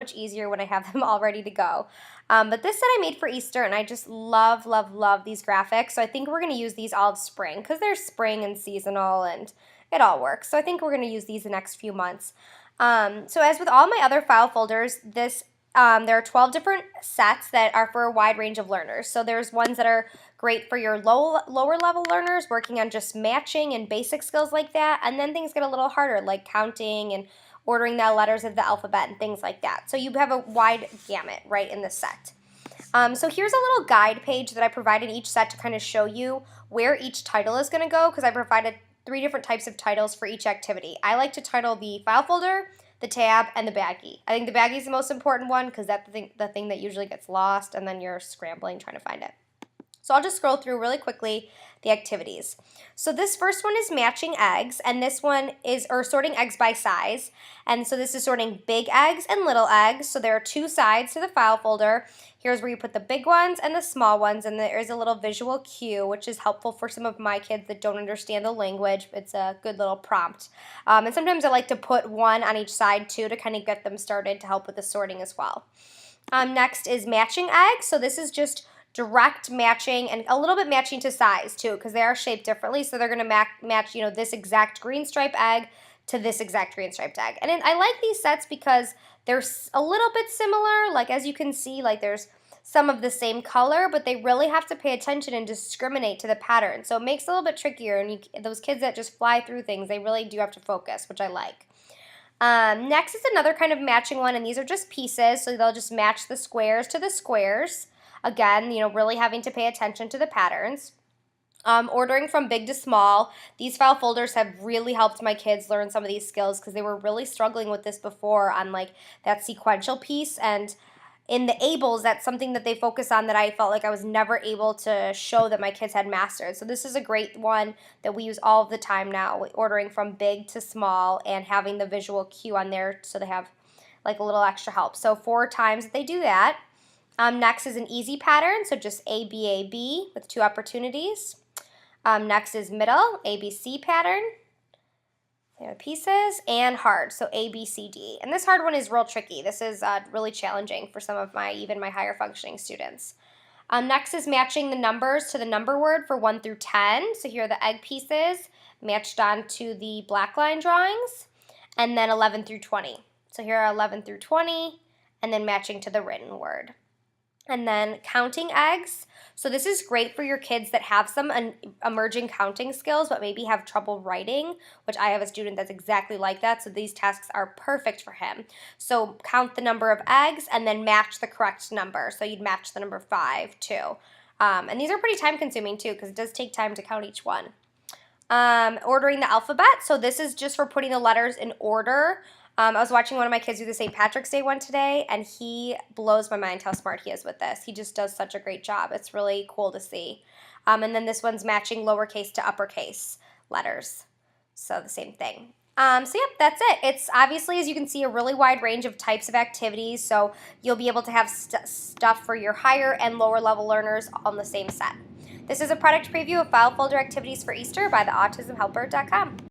much easier when I have them all ready to go. But this set I made for Easter, and I just love, love, love these graphics. So I think we're going to use these all spring because they're spring and seasonal, and it all works. So I think we're going to use these the next few months. So as with all my other file folders, there are 12 different sets that are for a wide range of learners. So there's ones that are great for your lower level learners working on just matching and basic skills like that. And then things get a little harder, like counting and ordering the letters of the alphabet and things like that. So you have a wide gamut right in this set. So here's a little guide page that I provided each set to kind of show you where each title is going to go, because I provided 3 different types of titles for each activity. I like to title the file folder, the tab, and the baggie. I think the baggie is the most important one because that's the thing that usually gets lost, and then you're scrambling trying to find it. So I'll just scroll through really quickly the activities. So this first one is matching eggs, and this one is sorting eggs by size. And so this is sorting big eggs and little eggs. So there are 2 sides to the file folder. Here's where you put the big ones and the small ones, and there is a little visual cue, which is helpful for some of my kids that don't understand the language. It's a good little prompt. And sometimes I like to put one on each side too to kind of get them started to help with the sorting as well. Next is matching eggs. So this is just direct matching and a little bit matching to size too, because they are shaped differently. So they're going to match, this exact green stripe egg to this exact green striped egg. And I like these sets because they're a little bit similar. Like as you can see, like there's some of the same color, but they really have to pay attention and discriminate to the pattern. So it makes it a little bit trickier. And those kids that just fly through things, they really do have to focus, which I like. Next is another kind of matching one, and these are just pieces. So they'll just match the squares to the squares. Again, really having to pay attention to the patterns. Ordering from big to small. These file folders have really helped my kids learn some of these skills because they were really struggling with this before on like that sequential piece. And in the ables, that's something that they focus on that I felt like I was never able to show that my kids had mastered. So this is a great one that we use all of the time now, ordering from big to small and having the visual cue on there so they have like a little extra help. So 4 times that they do that. Next is an easy pattern, so just A, B, A, B with 2 opportunities. Next is middle, A, B, C pattern, pieces, and hard, so A, B, C, D. And this hard one is real tricky. This is really challenging for some of even my higher functioning students. Next is matching the numbers to the number word for 1 through 10. So here are the egg pieces matched onto the black line drawings, and then 11 through 20. So here are 11 through 20, and then matching to the written word. And then counting eggs. So this is great for your kids that have some emerging counting skills but maybe have trouble writing, which I have a student that's exactly like that. So these tasks are perfect for him. So count the number of eggs and then match the correct number. So you'd match the number 5 too. And these are pretty time consuming too because it does take time to count each one. Ordering the alphabet. So this is just for putting the letters in order. I was watching one of my kids do the St. Patrick's Day one today, and he blows my mind how smart he is with this. He just does such a great job. It's really cool to see. And then this one's matching lowercase to uppercase letters. So the same thing. So yep, that's it. It's obviously, as you can see, a really wide range of types of activities. So you'll be able to have stuff for your higher and lower level learners on the same set. This is a product preview of file folder activities for Easter by theautismhelper.com.